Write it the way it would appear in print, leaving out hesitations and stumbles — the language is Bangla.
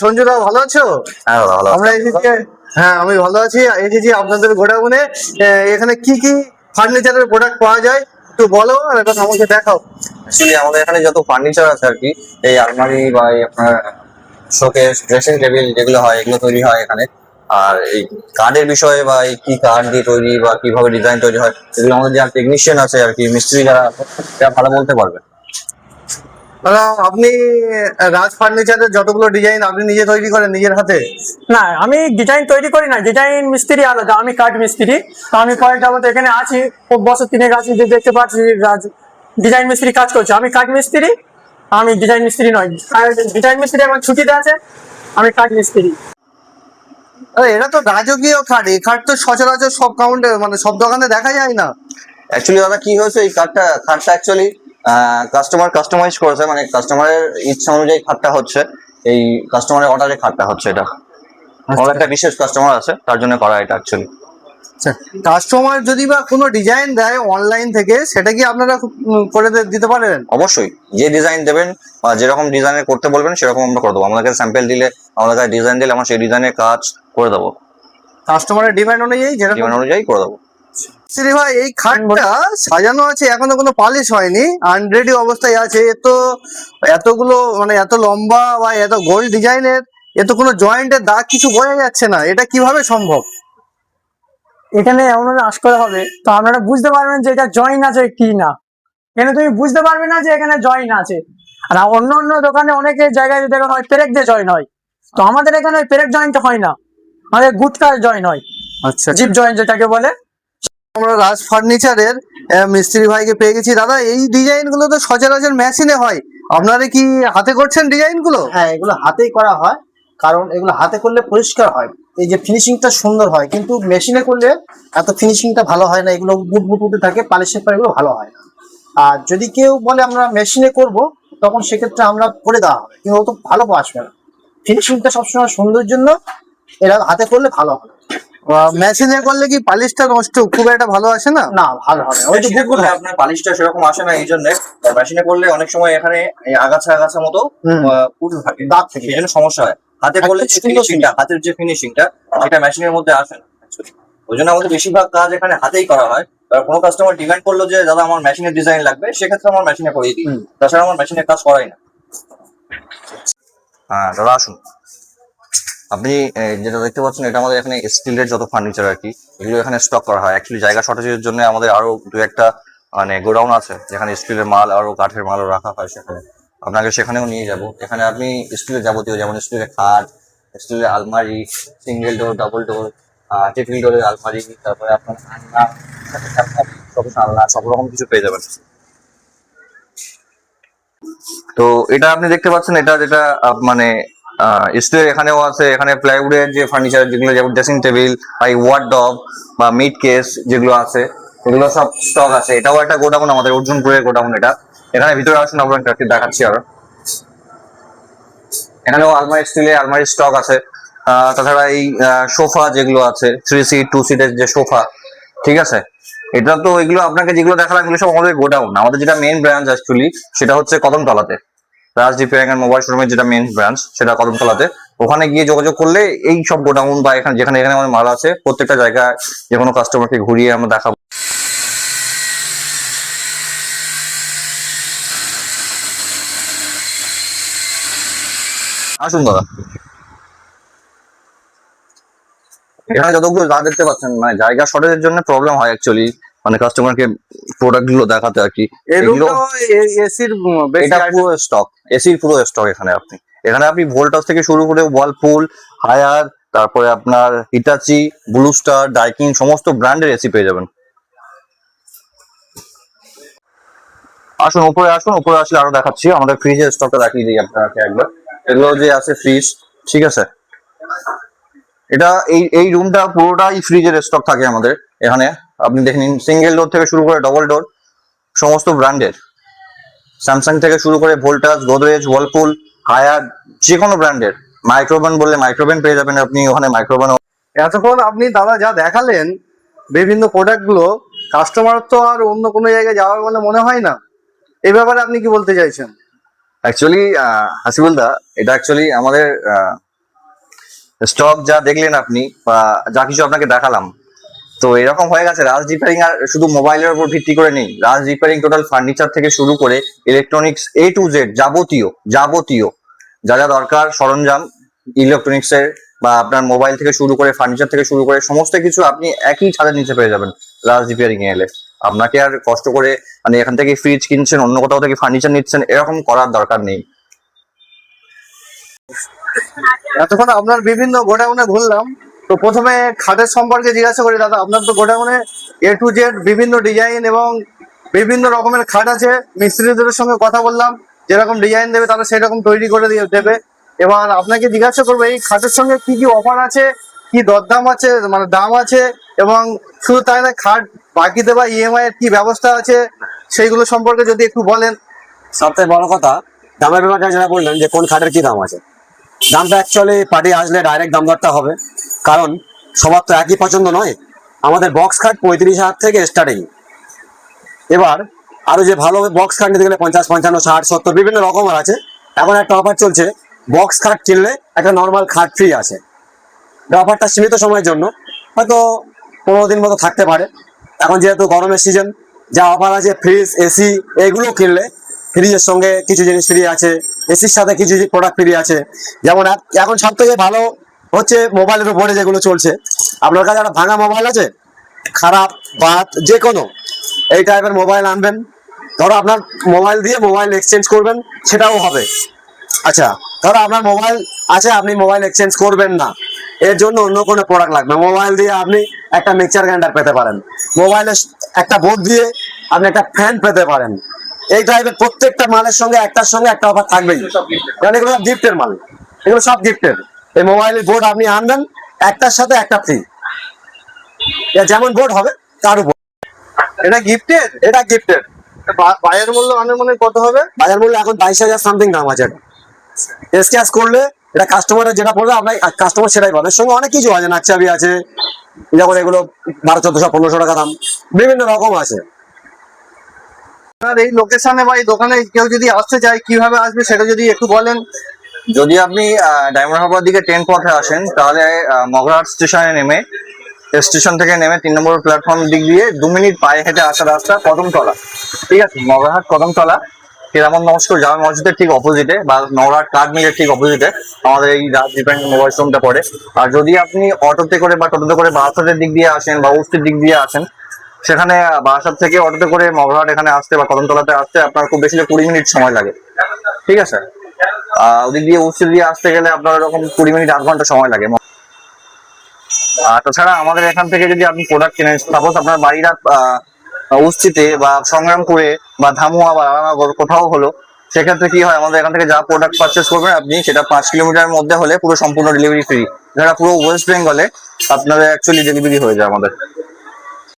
সঞ্জুদা ভালো আছো? আমরা এসেছি, হ্যাঁ আমি ভালো আছি। এসেছি আপনাদের গোডাউনে। এখানে কি কি ফার্নিচারের প্রোডাক্ট পাওয়া যায় একটু বলো, আর এখন আমাকে দেখাও। অ্যাকচুয়ালি আমাদের এখানে যত ফার্নিচার আছে আর কি, এই আলমারি বা এই আপনার শোকেস, ড্রেসিং টেবিল যেগুলো হয় এগুলো তৈরি হয় এখানে। আর এই কার্ডের বিষয়ে বা এই কি কার্ড দিয়ে তৈরি বা কিভাবে ডিজাইন তৈরি হয় এগুলো আমাদের যারা টেকনিশিয়ান আছে আর কি, মিস্ত্রি যারা আছে তারা ভালো বলতে পারবে। দাদা আপনি রাজ ফার্নিচারের যতগুলো ডিজাইন আপনি নিজে তৈরি করেন নিজের হাতে? না, আমি ডিজাইন তৈরি করি না, ডিজাইন মিস্ত্রি আলাদা, আমি কাঠ মিস্ত্রি। তো আমি কয়েক যাবত এখানে আছি, খুব বছর তিনেক আছি, যে দেখতে পাচ্ছি ডিজাইন মিস্ত্রি কাজ করছে। আমি কাঠ মিস্ত্রি, আমি ডিজাইন মিস্ত্রি নয়। ডিজাইন মিস্ত্রি আমার ছুটিতে আছে, আমি কাঠ মিস্ত্রি। আরে এটা তো রাজকীয় খাট, এই খাট তো সচরাচর সব কাউন্টে মানে সব দোকানে দেখা যায় না। অ্যাকচুয়ালি দাদা কি হয়েছে, এই খাটটা অ্যাকচুয়ালি কাস্টমার কাস্টমাইজ করেছে, মানে কাস্টমারের ইচ্ছা অনুযায়ী খাটটা হচ্ছে, এই কাস্টমারের অর্ডারে খাটটা হচ্ছে। এটা আমার একটা বিশেষ কাস্টমার আছে তার জন্য করা এটা অ্যাকচুয়ালি। কাস্টমার যদি বা কোনো ডিজাইন দেয় অনলাইন থেকে, সেটা কি আপনারা করে দিতে পারেন? অবশ্যই, যে ডিজাইন দেবেন বা যেরকম ডিজাইনের করতে বলবেন সেরকম আমরা করে দেবো। আমাদেরকে স্যাম্পল দিলে, আমাদের কাছে ডিজাইন দিলে আমরা সেই ডিজাইনের কাজ করে দেবো, কাস্টমারের ডিমান্ড অনুযায়ী ডিমান্ড অনুযায়ী করে দেবো। শ্রী ভাই এই খাটটা সাজানো আছে, এখনো কোনো পালিশ হয়নি, আনরেডি অবস্থায় আছে। এ তো এতগুলো মানে এত লম্বা বা এত গোল ডিজাইনের, এ তো কোনো জয়েন্টের দাগ কিছু বোঝা যাচ্ছে না, এটা কিভাবে সম্ভব? এখানে এমন আশ করা হবে তো আপনারা বুঝতে পারবেন যে এটা জয়েন আছে কি না। এখানে তুমি বুঝতে পারবে না যে এখানে জয়েন আছে। আর অন্য অন্য দোকানে অনেকে জায়গায় দেখা হয় পেরেক দিয়ে জয়েন হয়, তো আমাদের এখানে ওই পেরেক জয়েন্ট হয় না, আমাদের গুটকার জয়েন হয়। আচ্ছা, জিপ জয়েন্ট যেটাকে বলে। আমরা রাজ ফার্নিচারের মিস্ত্রি ভাইকে পেয়ে গেছি। দাদা এই ডিজাইন গুলো তো সচরাচর মেশিনে হয়, আপনারা কি হাতে করছেন ডিজাইন গুলো? হ্যাঁ, এগুলো হাতেই করা হয়, কারণ এগুলো হাতে করলে পরিষ্কার হয়, এই যে ফিনিশিংটা সুন্দর হয়। কিন্তু মেশিনে করলে এত ফিনিশিংটা ভালো হয় না, এগুলো বুট বুট উঠে থাকে, পালিশের পর এগুলো ভালো হয় না। আর যদি কেউ বলে আমরা মেশিনে করব, তখন সেক্ষেত্রে আমরা করে দেওয়া হবে, কিন্তু ও তো ভালো আসবে না। ফিনিশিংটা সবসময় সুন্দর জন্য এরা হাতে করলে ভালো হয়। মেশিনে করলে কি পালিশটা নষ্ট খুব একটা ভালো আসে না? না, ভালো হবে ওই যে বুট আপনার পালিশটা সেরকম আসে না, এই জন্য মেশিনে করলে অনেক সময় এখানে আগাছা আগাছা মতো উঠে থাকে, দাগ থেকে, এই জন্য সমস্যা হয়। হাতে করলে ফিনিশিংটা, হাতের যে ফিনিশিংটা সেটা মেশিনের মধ্যে আসে না। ওই জন্য আমাদের বেশিরভাগ কাজ এখানে হাতেই করা হয়। কোনো কাস্টমার ডিমান্ড করলো যে দাদা আমার মেশিনের ডিজাইন লাগবে, সেক্ষেত্রে আমার মেশিনে করিয়ে দিই, তাছাড়া আমার মেশিনের কাজ করাই না। হ্যাঁ দাদা আসুন। আপনি যেটা দেখতে পাচ্ছেন এটা আমাদের এখানে স্টিলের যত ফার্নিচার আর কি, এগুলো এখানে স্টক করা হয়। অ্যাকচুয়ালি জায়গা শর্টেজের জন্য আমাদের আরো দু একটা মানে গোডাউন আছে যেখানে স্টিলের মাল আরো কাঠের মালও রাখা হয়। সেখানে আপনাকে সেখানেও নিয়ে যাব। এখানে আপনি স্টিলের যাবতীয়, যেমন স্টিলের খাট, স্টিলের আলমারি, single door, double door, triple ডোরের আলমারি, তারপরে আপনার আলনা, আলনা, সব রকম কিছু পেয়ে যাবেন। তো এটা আপনি দেখতে পাচ্ছেন, এটা যেটা মানে স্টিলের এখানেও আছে। এখানে প্লাইউডের যে ফার্নিচার যেগুলো, যেমন ড্রেসিং টেবিল, ওয়ার্ডরোব বা মিড কেস যেগুলো আছে, এগুলো সব স্টক আছে। এটাও একটা গোডাউন, আমাদের অর্জুনপুরের গোডাউন এটা। এখানে ভিতরে আসুন, আপনাকে দেখাচ্ছি আরো। এখানেও আলমারি, স্টিলের আলমারি স্টক আছে। তাছাড়া এই সোফা যেগুলো আছে, 3 সিট 2 সিটের যে সোফা, ঠিক আছে, এটা তো এগুলো আপনাকে যেগুলো দেখালাম এগুলো সব আমাদের গোডাউন। আমাদের যেটা মেইন ব্রাঞ্চ অ্যাকচুয়ালি সেটা হচ্ছে কদমতলাতে, রাজ রিপেয়ারিং এন্ড মোবাইল শোরুমের যেটা মেইন ব্রাঞ্চ সেটা কদমতলাতে। ওখানে গিয়ে যোগাযোগ করলে এই সব গোডাউন বা এখানে যেখানে এখানে আমাদের মাল আছে প্রত্যেকটা জায়গায় যে কোনো কাস্টমারকে ঘুরিয়ে আমরা দেখাবো। আসুন দাদা। এখানে যতগুলো যা দেখতে পাচ্ছেন, মানে জায়গা শর্টেজের জন্য প্রবলেম হয় অ্যাকচুয়ালি, মানে কাস্টমারকে প্রোডাক্ট গুলো দেখাতে আর কি। এগুলো এসির এটা পুরো স্টক, এসির পুরো স্টক এখানে। এখানে আপনি ভোল্টাস থেকে শুরু করে ওয়ালপুল, হায়ার, তারপরে আপনার হিটাচি, ব্লু স্টার, ডাইকিন সমস্ত ব্র্যান্ডের এসি পেয়ে যাবেন। আসুন উপরে আসুন, উপরে আসলে আরো দেখাচ্ছি। আমাদের ফ্রিজের স্টকটা দেখিয়ে দিই আপনাকে একবার। এগুলো যে আছে ফ্রিজ, ঠিক আছে, এটা এই রুমটা পুরোটাই ফ্রিজের স্টক থাকে আমাদের এখানে। আপনি দেখে নিন, সিঙ্গেল ডোর থেকে শুরু করে ডবল ডোর সমস্ত ব্র্যান্ডের, স্যামসাং থেকে শুরু করে ভোল্টাস, গোদরেজ, ওয়ালপুল, হায়ার, যে কোনো ব্র্যান্ডের। মাইক্রোওভেন বললে মাইক্রোওভেন পেয়ে যাবেন আপনি ওখানে, মাইক্রোওভেন। এতক্ষণ আপনি দাদা যা দেখালেন বিভিন্ন প্রোডাক্ট গুলো, কাস্টমার তো আর অন্য কোনো জায়গায় যাওয়ার বলে মনে হয় না। এই ব্যাপারে আপনি কি বলতে চাইছেন? অ্যাকচুয়ালি হাসিবুল দা, এটা অ্যাকচুয়ালি আমাদের স্টক যা দেখলেন আপনি বা যা কিছু আপনাকে দেখালাম, তো এরকম হয়ে গেছে। রাজ রিপেয়ারিং আর শুধু মোবাইলের উপর ভিত্তি করে নেই, রাজ রিপেয়ারিং টোটাল ফার্নিচার থেকে শুরু করে ইলেকট্রনিক্স A to Z যাবতীয় যা যা দরকার সরঞ্জাম ইলেকট্রনিক্স এর বা আপনার মোবাইল থেকে শুরু করে ফার্নিচার থেকে শুরু করে সমস্ত কিছু আপনি একই ছাদের নিচে পেয়ে যাবেন রাজ রিপেয়ারিং এ এলে। আপনাকে আর কষ্ট করে মানে এখান থেকে ফ্রিজ কিনছেন, অন্য কোথাও থেকে ফার্নিচার নিচ্ছেন, এরকম করার দরকার নেই। এতক্ষণ আপনার বিভিন্ন গোডাউনে ঘুরলাম, তো প্রথমে খাটের সম্পর্কে জিজ্ঞাসা করি। দাদা, আপনার তো গোডাউনে A to Z বিভিন্ন ডিজাইন এবং বিভিন্ন রকমের খাট আছে। মিস্ত্রিদের সঙ্গে কথা বললাম, যেরকম ডিজাইন দেবে তারা সেরকম তৈরি করে দেবে। এবার আপনাকে জিজ্ঞাসা করবো এই খাটের সঙ্গে কি কি অফার আছে, কি দরদাম আছে, মানে দাম আছে, এবং শুধু তাই না খাট বাকি দেওয়া EMI এর কি ব্যবস্থা আছে সেইগুলো সম্পর্কে যদি একটু বলেন। সবথেকে বড় কথা দামের ব্যাপারটা যেটা বললেন যে কোন খাটের কি দাম আছে, দামটা অ্যাকচুয়ালি পার্টি আসলে ডাইরেক্ট দাম দরটা হবে, কারণ সবার তো একই পছন্দ নয়। আমাদের বক্স খাট 35,000 থেকে স্টার্টিং। এবার আরো যে ভালো বক্স খাট নিতে গেলে 50, 55, 60, 70 বিভিন্ন রকমের আছে। এখন একটা অফার চলছে, বক্স খাট কিনলে একটা নর্মাল খাট ফ্রি আছে। অফারটা সীমিত সময়ের জন্য, হয়তো 15 দিন মতো থাকতে পারে। এখন যেহেতু গরমের সিজন, যা অফার আছে ফ্রিজ এসি এগুলো কিনলে ফ্রিজের সঙ্গে কিছু জিনিস ফ্রি আছে, এসির সাথে কিছু প্রোডাক্ট ফ্রি আছে। যেমন এখন সব থেকে ভালো হচ্ছে মোবাইলের উপরে যেগুলো চলছে। আপনার কাছে একটা ভাঙা মোবাইল আছে, খারাপ বাদ যে কোনো এই টাইপের মোবাইল আনবেন, ধরো আপনার মোবাইল দিয়ে মোবাইল এক্সচেঞ্জ করবেন, সেটাও হবে। আচ্ছা, ধরো আপনার মোবাইল আছে, আপনি মোবাইল এক্সচেঞ্জ করবেন না, এর জন্য অন্য কোনো প্রোডাক্ট লাগবে। মোবাইল দিয়ে আপনি একটা মিক্সচার গ্রাইন্ডার পেতে পারেন, মোবাইলে একটা বোর্ড দিয়ে আপনি একটা ফ্যান পেতে পারেন। এই টাইপের প্রত্যেকটা মালের সঙ্গে একটার সঙ্গে একটা অফার থাকবেই, কারণ এগুলো সব গিফটের মাল, এগুলো সব গিফটের। এই মোবাইলের বোর্ড আপনি আনবেন, একটার সাথে একটা ফ্রি, যেমন বোর্ড হবে তার উপর। এটা গিফটেড? এটা গিফটের। বাজার মূল্য আনুমানিক কত হবে? বাজার মূল্য এখন 22,000 সামথিং দাম আছে। এটা স্ক্যাচ করলে এটা কাস্টমারের যেটা পড়বে আপনার কাস্টমার সেটাই পাবে। এর সঙ্গে অনেক কিছু আছে, নাকচাবি আছে, যেমন এগুলো 1200, 1400 টাকা দাম, বিভিন্ন রকম আছে। আপনার এই লোকেশনে বা এই দোকানে কেউ যদি আসতে চায় কিভাবে আসবে সেটা যদি একটু বলেন। যদি আপনি ডায়মন্ড হারবার দিকে ট্রেন পথে আসেন, তাহলে মগরাহাট স্টেশনে নেমে, স্টেশন থেকে নেমে 3 নম্বর প্ল্যাটফর্ম দিক দিয়ে 2 মিনিট পায়ে হেঁটে আসা রাস্তা কদমতলা। ঠিক আছে, মগরাহাট কদমতলা কেরামত নমস্কার জামা মসজিদের ঠিক অপোজিটে বা মগরাহাট কাঠ মিলের ঠিক অপোজিটে আমাদের এই রাজ রিপেয়ারিং মোবাইল শোরুমটা পড়ে। আর যদি আপনি অটোতে করে বা টোটোতে করে বারাসাতের দিক দিয়ে আসেন বা উস্তির দিক দিয়ে আসেন, সেখানে বারাসাত থেকে অটোতে করে মগরাহাট এখানে আসতে বা কদমতলাতে আসতে আপনার খুব বেশি 20 মিনিট সময় লাগে। ঠিক আছে, ওদিক দিয়ে উস্তি দিয়ে আসতে গেলে আপনার এরকম 20 মিনিট, 8 ঘন্টা সময় লাগে। তাছাড়া আমাদের এখান থেকে যদি আপনি প্রোডাক্ট কেনেন, সাপোজ আপনার বাড়িটা উস্তিতে বা সংগ্রামপুরে বা ধামুয়া বা রানানগর কোথাও হলো, সেক্ষেত্রে কি হয়, আমাদের এখান থেকে যা প্রোডাক্ট পারচেস করবেন আপনি, সেটা 5 কিলোমিটারের মধ্যে হলে পুরো সম্পূর্ণ ডেলিভারি ফ্রি। যারা পুরো ওয়েস্ট বেঙ্গলে আপনাদের অ্যাকচুয়ালি ডেলিভারি হয়ে যায় আমাদের।